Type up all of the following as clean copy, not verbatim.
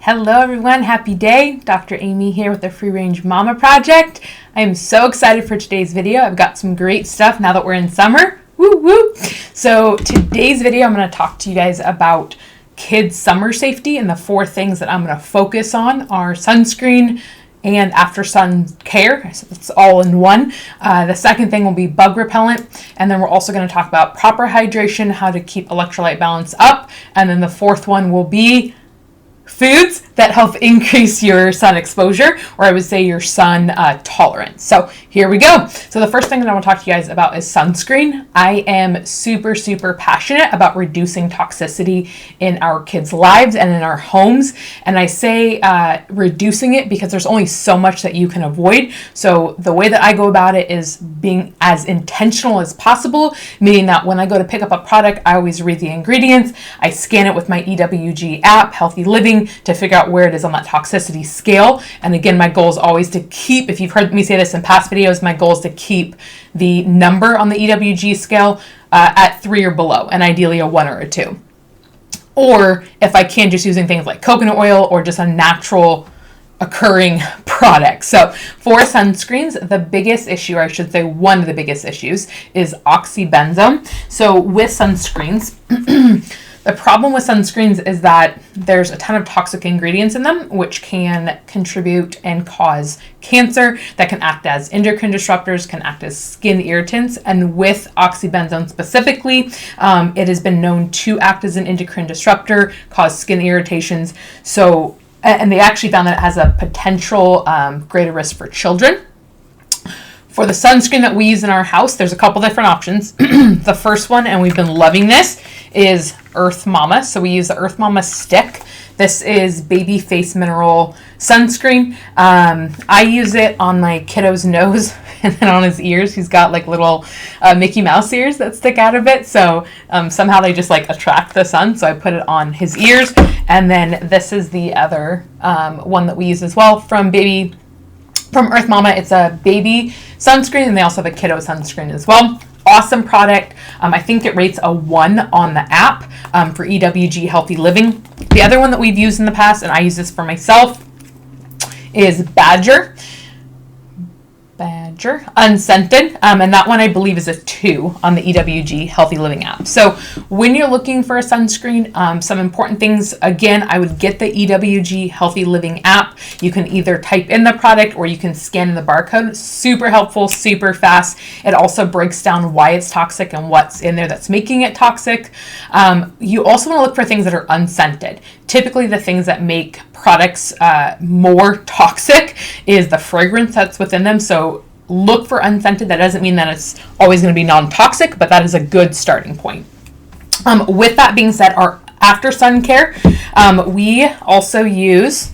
Hello everyone, happy day. Dr. Amy here with the Free Range Mama Project. I am so excited for today's video. I've got some great stuff now that we're in summer. Woo woo! So today's video I'm going to talk to you guys about kids' summer safety, and the 4 things that I'm going to focus on are sunscreen and after sun care. So it's all in one. The second thing will be bug repellent, and then we're also going to talk about proper hydration, how to keep electrolyte balance up, and then the 4th one will be foods that help increase your sun exposure, or I would say your sun tolerance. So here we go. So the first thing that I want to talk to you guys about is sunscreen. I am super passionate about reducing toxicity in our kids' lives and in our homes. And I say reducing it because there's only so much that you can avoid. So the way that I go about it is being as intentional as possible, meaning that when I go to pick up a product, I always read the ingredients. I scan it with my EWG app, Healthy Living, to figure out where it is on that toxicity scale. And again, my goal is always to keep, if you've heard me say this in past videos, my goal is to keep the number on the EWG scale at 3 or below, and ideally a 1 or a 2. Or if I can, just using things like coconut oil or just a natural occurring product. So for sunscreens, the biggest issue, or I should say one of the biggest issues, is oxybenzone. So with sunscreens, the problem with sunscreens is that there's a ton of toxic ingredients in them, which can contribute and cause cancer, that can act as endocrine disruptors, can act as skin irritants. And with oxybenzone specifically, it has been known to act as an endocrine disruptor, cause skin irritations. So, and they actually found that it has a potential greater risk for children. For the sunscreen that we use in our house, there's a couple different options. The first one, and we've been loving this, is Earth Mama. So we use the Earth Mama stick. This is baby face mineral sunscreen. I use it on my kiddo's nose and then on his ears. He's got like little Mickey Mouse ears that stick out a bit. So somehow they just like attract the sun. So I put it on his ears. And then this is the other one that we use as well from Earth Mama. It's a baby sunscreen, and they also have a kiddo sunscreen as well. Awesome product. I think it rates a 1 on the app for EWG Healthy Living. The other one that we've used in the past, and I use this for myself, is Badger Unscented, and that one I believe is a 2 on the EWG Healthy Living app. So when you're looking for a sunscreen, some important things, again, I would get the EWG Healthy Living app. You can either type in the product or you can scan in the barcode. Super helpful, super fast. It also breaks down why it's toxic and what's in there that's making it toxic. You also want to look for things that are unscented. Typically the things that make products more toxic is the fragrance that's within them. So look for unscented. That doesn't mean that it's always going to be non-toxic, but that is a good starting point. With that being said, our after sun care, we also use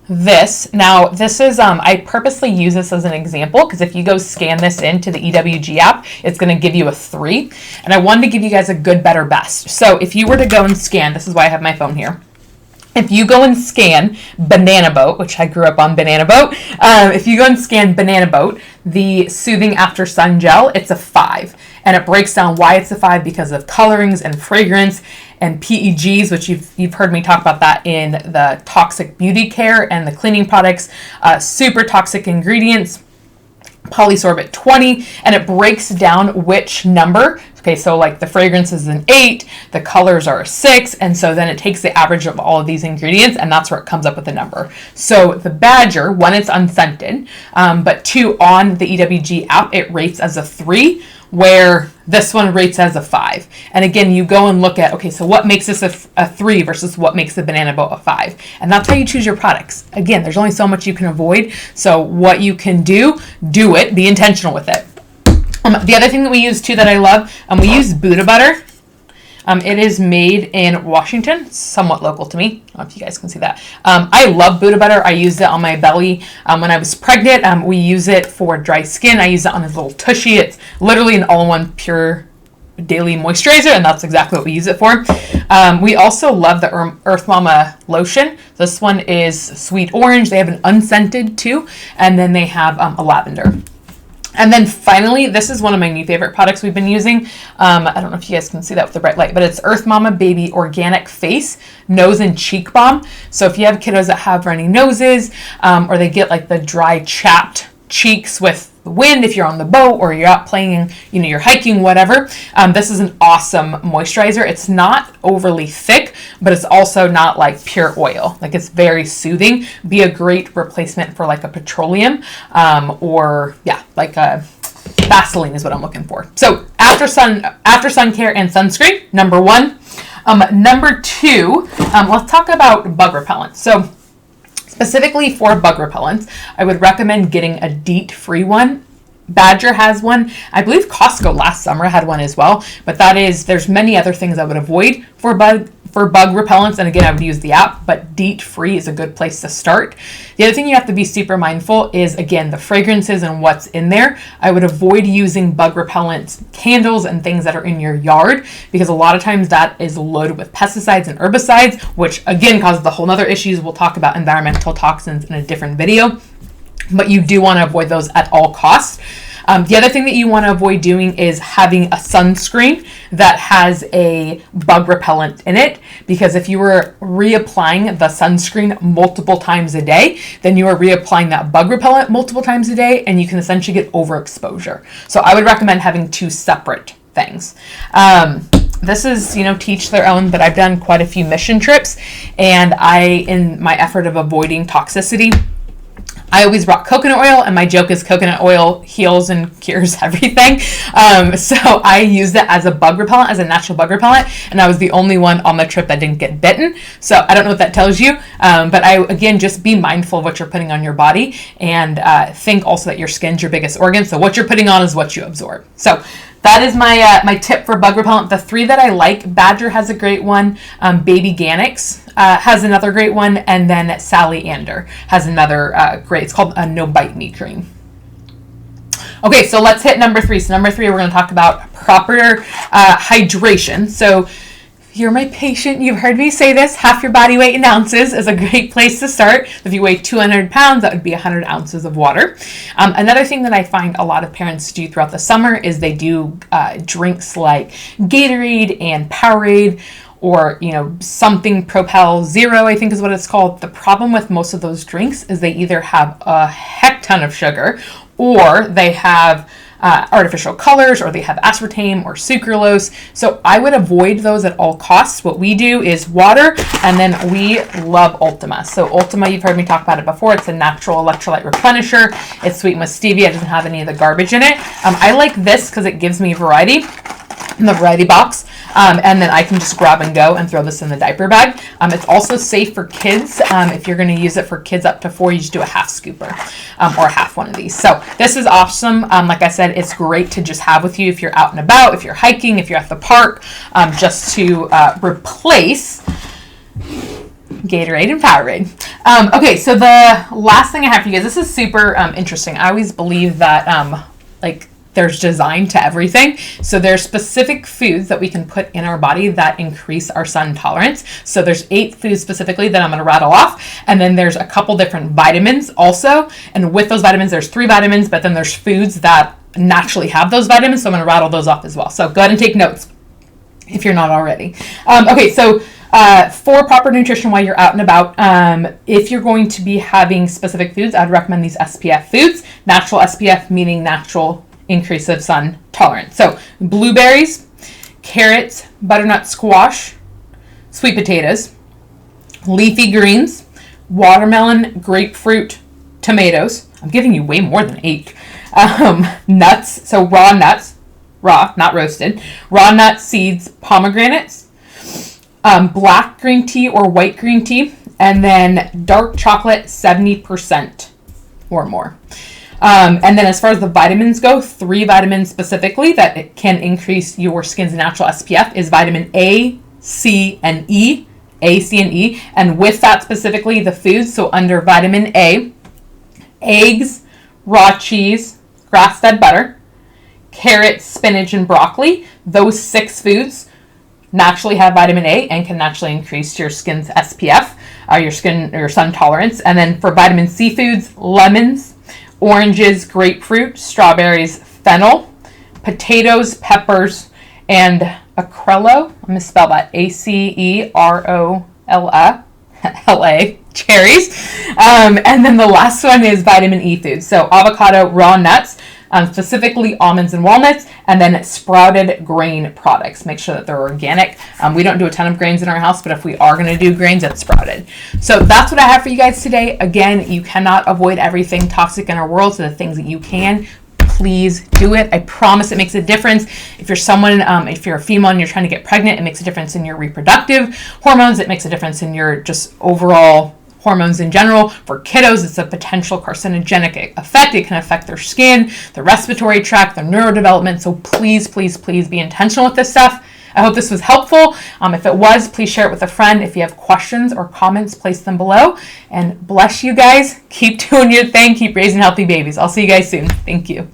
this. Now this is, I purposely use this as an example because if you go scan this into the EWG app, it's going to give you a 3. And I wanted to give you guys a good, better, best. So if you were to go and scan, this is why I have my phone here. If you go and scan Banana Boat, which I grew up on Banana Boat, if you go and scan Banana Boat, the Soothing After Sun Gel, it's a 5. And it breaks down why it's a 5 because of colorings and fragrance and PEGs, which you've heard me talk about that in the toxic beauty care and the cleaning products. Super toxic ingredients, polysorbate 20, and it breaks down which number. Okay, so like the fragrance is an 8, the colors are a 6, and so then it takes the average of all of these ingredients, and that's where it comes up with the number. So the Badger, 1, it's unscented, but 2, on the EWG app, it rates as a 3, where this one rates as a 5. And again, you go and look at, okay, so what makes this a 3 versus what makes the Banana Boat a 5? And that's how you choose your products. Again, there's only so much you can avoid, so what you can do it, be intentional with it. The other thing that we use too that I love, we use Buddha butter. It is made in Washington, somewhat local to me. I don't know if you guys can see that. I love Buddha butter. I used it on my belly when I was pregnant. We use it for dry skin. I use it on this little tushy. It's literally an all-in-one pure daily moisturizer, and that's exactly what we use it for. We also love the Earth Mama lotion. This one is sweet orange. They have an unscented too, and then they have a lavender. And then finally, this is one of my new favorite products we've been using. I don't know if you guys can see that with the bright light, but it's Earth Mama Baby Organic Face Nose and Cheek Balm. So if you have kiddos that have runny noses, or they get like the dry, chapped cheeks with the wind, if you're on the boat or you're out playing, you know, you're hiking, whatever, this is an awesome moisturizer. It's not overly thick, but it's also not like pure oil. Like, it's very soothing. Be a great replacement for like a petroleum, or yeah, like a Vaseline is what I'm looking for. So after sun care and sunscreen, number one. Number two, let's talk about bug repellent. So specifically for bug repellents, I would recommend getting a DEET-free one. Badger has one. I believe Costco last summer had one as well, but there's many other things I would avoid for bug repellents, and again, I would use the app, but DEET-free is a good place to start. The other thing you have to be super mindful is, again, the fragrances and what's in there. I would avoid using bug repellent candles and things that are in your yard, because a lot of times that is loaded with pesticides and herbicides, which again causes the whole other issues. We'll talk about environmental toxins in a different video, but you do want to avoid those at all costs. The other thing that you want to avoid doing is having a sunscreen that has a bug repellent in it, because if you were reapplying the sunscreen multiple times a day, then you are reapplying that bug repellent multiple times a day, and you can essentially get overexposure. So I would recommend having two separate things. This is, you know, teach their own, but I've done quite a few mission trips, and in my effort of avoiding toxicity, I always brought coconut oil, and my joke is coconut oil heals and cures everything. So I used it as a bug repellent, as a natural bug repellent, and I was the only one on the trip that didn't get bitten. So I don't know what that tells you, but again, just be mindful of what you're putting on your body, and think also that your skin's your biggest organ. So what you're putting on is what you absorb. So that is my tip for bug repellent. The three that I like: Badger has a great one, Baby Ganix has another great one, and then Sally Ander has another great. It's called a No Bite Me cream. Okay, so let's hit number three. So number three, we're going to talk about proper hydration. So if you're my patient, you've heard me say this: half your body weight in ounces is a great place to start. If you weigh 200 pounds, that would be 100 ounces of water. Another thing that I find a lot of parents do throughout the summer is they do drinks like Gatorade and Powerade, or, you know, something Propel Zero, I think is what it's called. The problem with most of those drinks is they either have a heck ton of sugar, or they have artificial colors, or they have aspartame or sucralose. So I would avoid those at all costs. What we do is water, and then we love Ultima. So Ultima, you've heard me talk about it before. It's a natural electrolyte replenisher. It's sweetened with stevia. It doesn't have any of the garbage in it. I like this because it gives me variety in the variety box, and then I can just grab and go and throw this in the diaper bag. It's also safe for kids. If you're going to use it for kids up to 4, you just do a half scooper, or half one of these. So this is awesome. Like I said, it's great to just have with you if you're out and about, if you're hiking, if you're at the park, just to replace Gatorade and Powerade. Okay, so the last thing I have for you guys, this is super interesting. I always believe that there's design to everything. So there's specific foods that we can put in our body that increase our sun tolerance. So there's 8 foods specifically that I'm going to rattle off. And then there's a couple different vitamins also. And with those vitamins, there's 3 vitamins, but then there's foods that naturally have those vitamins. So I'm going to rattle those off as well. So go ahead and take notes if you're not already. Okay, so for proper nutrition while you're out and about, if you're going to be having specific foods, I'd recommend these SPF foods. Natural SPF meaning natural increase of sun tolerance. So blueberries, carrots, butternut squash, sweet potatoes, leafy greens, watermelon, grapefruit, tomatoes. I'm giving you way more than 8. Nuts, so raw nuts, not roasted, raw nuts, seeds, pomegranates, black green tea or white green tea, and then dark chocolate 70% or more. And then as far as the vitamins go, 3 vitamins specifically that can increase your skin's natural SPF is vitamin A, C, and E. A, C, and E. And with that specifically, the foods, so under vitamin A, eggs, raw cheese, grass-fed butter, carrots, spinach, and broccoli. Those 6 foods naturally have vitamin A and can naturally increase your skin's SPF, your sun tolerance. And then for vitamin C foods, lemons, oranges, grapefruit, strawberries, fennel, potatoes, peppers, and acrello. I'm going to spell that ACEROLA, cherries. And then the last one is vitamin E foods. So avocado, raw nuts, specifically almonds and walnuts, and then sprouted grain products. Make sure that they're organic. We don't do a ton of grains in our house, but if we are going to do grains, it's sprouted. So that's what I have for you guys today. Again, you cannot avoid everything toxic in our world, so the things that you can, please do it. I promise it makes a difference. If you're someone, if you're a female and you're trying to get pregnant, it makes a difference in your reproductive hormones. It makes a difference in your just overall hormones in general. For kiddos, it's a potential carcinogenic effect. It can affect their skin, their respiratory tract, their neurodevelopment. So please, please, please be intentional with this stuff. I hope this was helpful. If it was, please share it with a friend. If you have questions or comments, place them below. And bless you guys. Keep doing your thing. Keep raising healthy babies. I'll see you guys soon. Thank you.